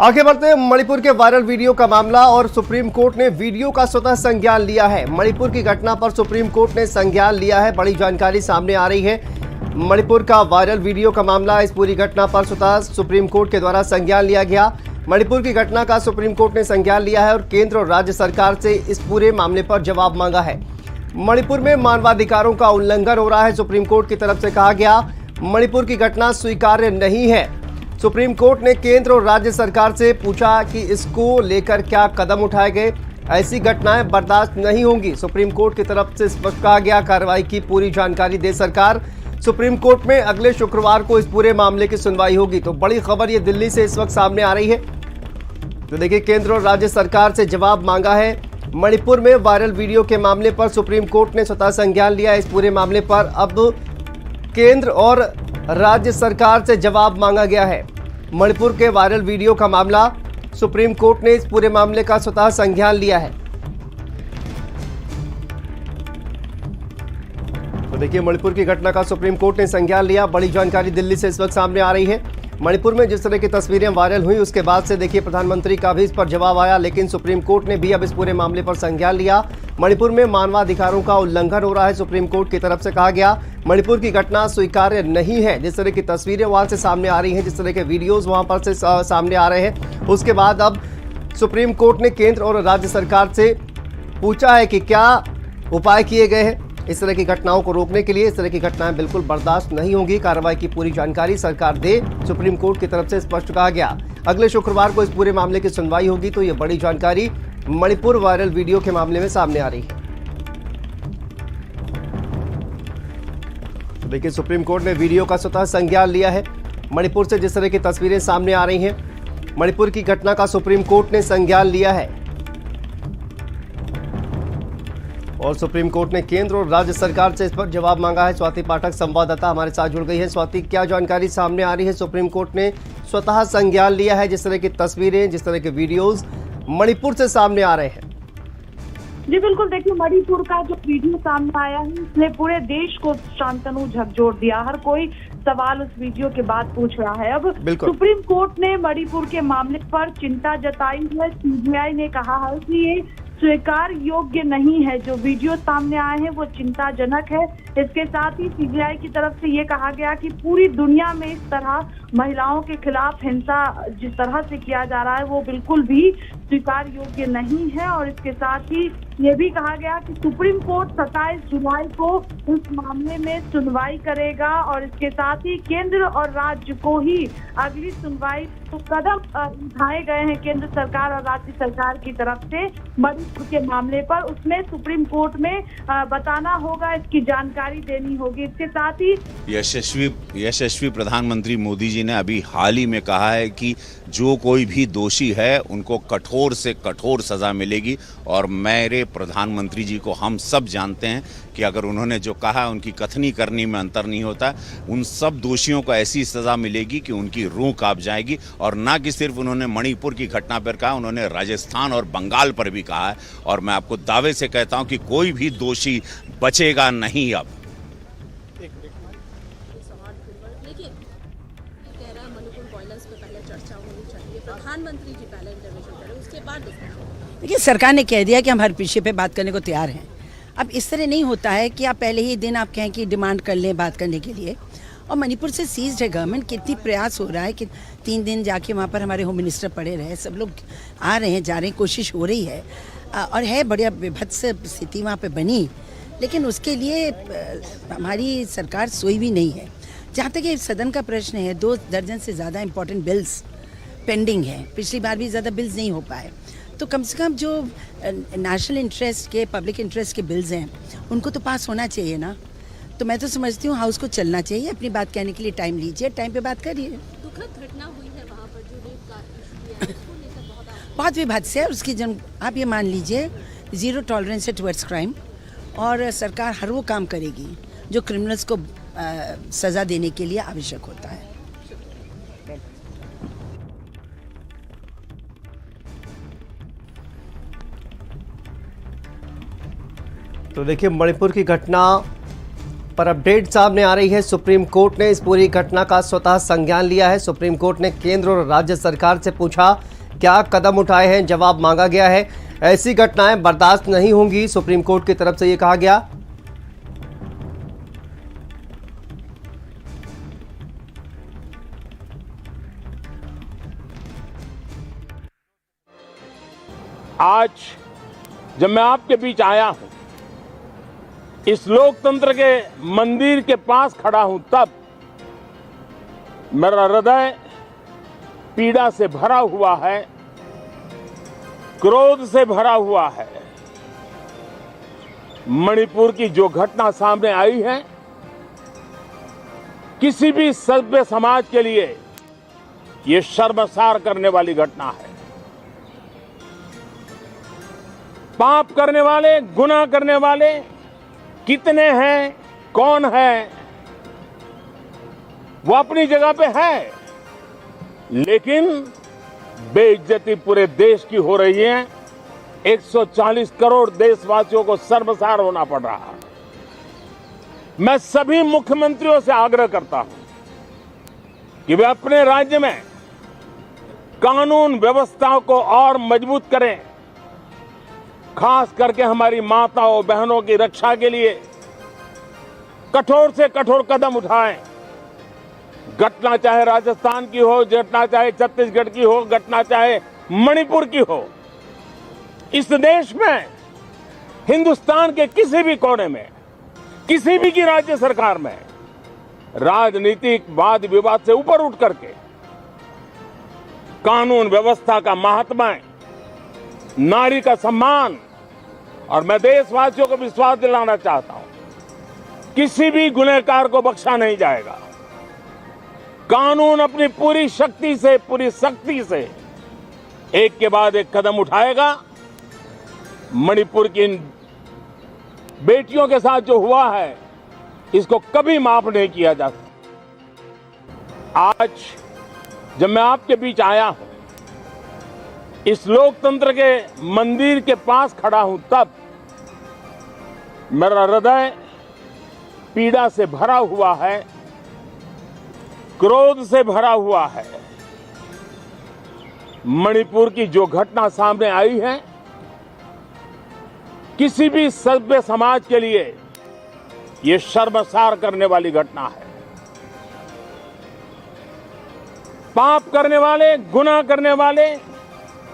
आगे बढ़ते हैं। मणिपुर के वायरल वीडियो का मामला और सुप्रीम कोर्ट ने वीडियो का स्वतः संज्ञान लिया है। मणिपुर की घटना पर सुप्रीम कोर्ट ने संज्ञान लिया है। बड़ी जानकारी सामने आ रही है। मणिपुर का वायरल वीडियो का मामला, इस पूरी घटना पर स्वतः सुप्रीम कोर्ट के द्वारा संज्ञान लिया गया। मणिपुर की घटना का सुप्रीम कोर्ट ने संज्ञान लिया है और केंद्र और राज्य सरकार से इस पूरे मामले पर जवाब मांगा है। मणिपुर में मानवाधिकारों का उल्लंघन हो रहा है, सुप्रीम कोर्ट की तरफ से कहा गया। मणिपुर की घटना स्वीकार्य नहीं है। सुप्रीम कोर्ट ने केंद्र और राज्य सरकार से पूछा कि इसको लेकर क्या कदम उठाए गए। ऐसी घटनाएं बर्दाश्त नहीं होंगी, सुप्रीम कोर्ट की तरफ से स्पष्ट कहा गया। कार्रवाई की पूरी जानकारी दे सरकार। सुप्रीम कोर्ट में अगले शुक्रवार को इस पूरे मामले की सुनवाई होगी। तो बड़ी खबर ये दिल्ली से इस वक्त सामने आ रही है। तो देखिए, केंद्र और राज्य सरकार से जवाब मांगा है। मणिपुर में वायरल वीडियो के मामले पर सुप्रीम कोर्ट ने स्वतः संज्ञान लिया। इस पूरे मामले पर अब केंद्र और राज्य सरकार से जवाब मांगा गया है। मणिपुर के वायरल वीडियो का मामला, सुप्रीम कोर्ट ने इस पूरे मामले का स्वतः संज्ञान लिया है। तो देखिए, मणिपुर की घटना का सुप्रीम कोर्ट ने संज्ञान लिया। बड़ी जानकारी दिल्ली से इस वक्त सामने आ रही है। मणिपुर में जिस तरह की तस्वीरें वायरल हुई, उसके बाद से देखिए प्रधानमंत्री का भी इस पर जवाब आया, लेकिन सुप्रीम कोर्ट ने भी अब इस पूरे मामले पर संज्ञान लिया। मणिपुर में मानवाधिकारों का उल्लंघन हो रहा है, सुप्रीम कोर्ट की तरफ से कहा गया। मणिपुर की घटना स्वीकार्य नहीं है। जिस तरह की तस्वीरें वहां से सामने आ रही हैं, जिस तरह के वीडियोज वहां पर से सामने आ रहे हैं, उसके बाद अब सुप्रीम कोर्ट ने केंद्र और राज्य सरकार से पूछा है कि क्या उपाय किए गए हैं इस तरह की घटनाओं को रोकने के लिए। इस तरह की घटनाएं बिल्कुल बर्दाश्त नहीं होंगी। कार्रवाई की पूरी जानकारी सरकार दे, सुप्रीम कोर्ट की तरफ से स्पष्ट कहा गया। अगले शुक्रवार को इस पूरे मामले की सुनवाई होगी। तो ये बड़ी जानकारी मणिपुर वायरल वीडियो के मामले में सामने आ रही है। तो देखिए, सुप्रीम कोर्ट ने वीडियो का स्वतः संज्ञान लिया है। मणिपुर से जिस तरह की तस्वीरें सामने आ रही हैं, मणिपुर की घटना का सुप्रीम कोर्ट ने संज्ञान लिया है और सुप्रीम कोर्ट ने केंद्र और राज्य सरकार से इस पर जवाब मांगा है। स्वाति पाठक संवाददाता हमारे साथ जुड़ गई है। स्वाति, क्या जानकारी सामने आ रही है? सुप्रीम कोर्ट ने स्वतः संज्ञान लिया है। जिस तरह की तस्वीरें, जिस तरह के वीडियोस मणिपुर से सामने आ रहे हैं। जी बिल्कुल, देखिए मणिपुर का जो वीडियो सामने आया है, इसने पूरे देश को शांतनु झकझोर दिया। हर कोई सवाल उस वीडियो के बाद पूछ रहा है। अब सुप्रीम कोर्ट ने मणिपुर के मामले पर चिंता जताई है। सीबीआई ने कहा है कि ये स्वीकार योग्य नहीं है। जो वीडियो सामने आए हैं वो चिंताजनक है। इसके साथ ही सीबीआई की तरफ से ये कहा गया कि पूरी दुनिया में इस तरह महिलाओं के खिलाफ हिंसा जिस तरह से किया जा रहा है वो बिल्कुल भी स्वीकार योग्य नहीं है। और इसके साथ ही ये भी कहा गया कि सुप्रीम कोर्ट 27 जुलाई को इस मामले में सुनवाई करेगा और इसके साथ ही केंद्र और राज्य को ही अगली सुनवाई तो कदम उठाए गए हैं केंद्र सरकार और राज्य सरकार की तरफ से मणिपुर के मामले पर। उसमें सुप्रीम कोर्ट में बताना होगा, इसकी जानकारी देनी होगी। इसके साथ ही यशस्वी प्रधानमंत्री मोदी जी ने अभी हाल ही में कहा है कि जो कोई भी दोषी है उनको कठोर से कठोर सजा मिलेगी। और मेरे प्रधानमंत्री जी को हम सब जानते हैं कि अगर उन्होंने जो कहा उनकी कथनी करनी में अंतर नहीं होता। उन सब दोषियों को ऐसी सजा मिलेगी कि उनकी रूह कांप जाएगी। और ना कि सिर्फ उन्होंने मणिपुर की घटना पर कहा, उन्होंने राजस्थान और बंगाल पर भी कहा है। और मैं आपको दावे से कहता हूं कि कोई भी दोषी बचेगा नहीं। अब प्रधानमंत्री जी पहले इंटरवेंशन करें, उसके बाद देखिए, सरकार ने कह दिया कि हम हर विषय पे बात करने को तैयार हैं। अब इस तरह नहीं होता है कि आप पहले ही दिन आप कहें कि डिमांड कर लें बात करने के लिए। और मणिपुर से सीज्ड है गवर्नमेंट, कितनी प्रयास हो रहा है कि 3 दिन जाके वहाँ पर हमारे होम मिनिस्टर पड़े रहे, सब लोग आ रहे हैं, जा रहे हैं, कोशिश हो रही है और है बढ़िया विभत्स स्थिति वहाँ पे बनी। लेकिन उसके लिए हमारी सरकार सोई भी नहीं है। जहाँ तक ये सदन का प्रश्न है, 2 दर्जन से ज़्यादा इम्पोर्टेंट बिल्स पेंडिंग है। पिछली बार भी ज़्यादा बिल्स नहीं हो पाए। तो कम से कम जो नेशनल इंटरेस्ट के, पब्लिक इंटरेस्ट के बिल्स हैं, उनको तो पास होना चाहिए ना। तो मैं तो समझती हूँ हाउस को चलना चाहिए, अपनी बात कहने के लिए टाइम लीजिए, टाइम पे बात करिए। दुखद घटना हुई है वहाँ पर, जो रेप का इशू है, उसको लेकर बहुत विभत्स है। उसकी आप ये मान लीजिए 0 टॉलरेंस है टुवर्ड्स क्राइम। और सरकार हर वो काम करेगी जो क्रिमिनल्स को सज़ा देने के लिए आवश्यक होता है। तो देखिए, मणिपुर की घटना पर अपडेट सामने आ रही है। सुप्रीम कोर्ट ने इस पूरी घटना का स्वतः संज्ञान लिया है। सुप्रीम कोर्ट ने केंद्र और राज्य सरकार से पूछा क्या कदम उठाए हैं, जवाब मांगा गया है। ऐसी घटनाएं बर्दाश्त नहीं होंगी, सुप्रीम कोर्ट की तरफ से ये कहा गया। आज जब मैं आपके बीच आया हूं, इस लोकतंत्र के मंदिर के पास खड़ा हूं, तब मेरा हृदय पीड़ा से भरा हुआ है, क्रोध से भरा हुआ है। मणिपुर की जो घटना सामने आई है, किसी भी सभ्य समाज के लिए ये शर्मसार करने वाली घटना है। पाप करने वाले, गुनाह करने वाले कितने हैं, कौन है, वो अपनी जगह पे है, लेकिन बेइज्जती पूरे देश की हो रही है। 140 करोड़ देशवासियों को शर्मसार होना पड़ रहा है। मैं सभी मुख्यमंत्रियों से आग्रह करता हूं कि वे अपने राज्य में कानून व्यवस्था को और मजबूत करें, खास करके हमारी माताओं बहनों की रक्षा के लिए कठोर से कठोर कदम उठाएं। घटना चाहे राजस्थान की हो, घटना चाहे छत्तीसगढ़ की हो, घटना चाहे मणिपुर की हो, इस देश में, हिंदुस्तान के किसी भी कोने में, किसी भी की राज्य सरकार में राजनीतिक वाद विवाद से ऊपर उठ करके कानून व्यवस्था का महात्मा, नारी का सम्मान, और मैं देशवासियों को विश्वास दिलाना चाहता हूं, किसी भी गुनहगार को बख्शा नहीं जाएगा। कानून अपनी पूरी शक्ति से, पूरी सख्ती से एक के बाद एक कदम उठाएगा। मणिपुर की इन बेटियों के साथ जो हुआ है, इसको कभी माफ नहीं किया जा सकता। आज जब मैं आपके बीच आया हूं, इस लोकतंत्र के मंदिर के पास खड़ा हूं, तब मेरा हृदय पीड़ा से भरा हुआ है, क्रोध से भरा हुआ है। मणिपुर की जो घटना सामने आई है, किसी भी सभ्य समाज के लिए ये शर्मसार करने वाली घटना है। पाप करने वाले, गुनाह करने वाले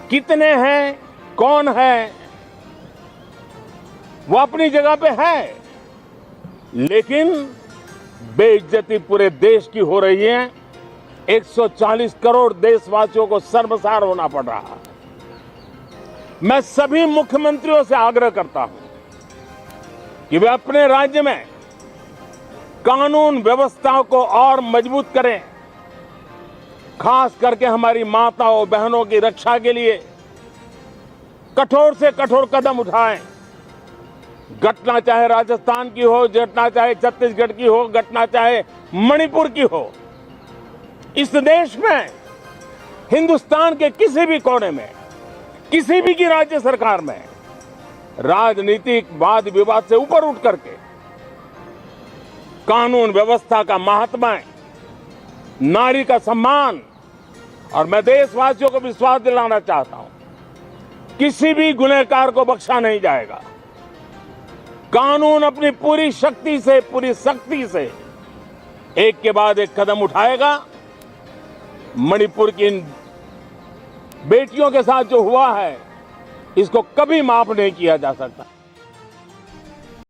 कितने हैं, कौन है, वो अपनी जगह पे है, लेकिन बेइज्जती पूरे देश की हो रही है। 140 करोड़ देशवासियों को शर्मसार होना पड़ रहा है। मैं सभी मुख्यमंत्रियों से आग्रह करता हूं कि वे अपने राज्य में कानून व्यवस्था को और मजबूत करें, खास करके हमारी माताओं बहनों की रक्षा के लिए कठोर से कठोर कदम उठाएं। घटना चाहे राजस्थान की हो, घटना चाहे छत्तीसगढ़ की हो, घटना चाहे मणिपुर की हो, इस देश में, हिंदुस्तान के किसी भी कोने में, किसी भी की राज्य सरकार में राजनीतिक वाद विवाद से ऊपर उठ करके कानून व्यवस्था का महात्मा, नारी का सम्मान, और मैं देशवासियों को विश्वास दिलाना चाहता हूं, किसी भी गुनहगार को बख्शा नहीं जाएगा। कानून अपनी पूरी शक्ति से, पूरी सख्ती से एक के बाद एक कदम उठाएगा। मणिपुर की इन बेटियों के साथ जो हुआ है, इसको कभी माफ नहीं किया जा सकता।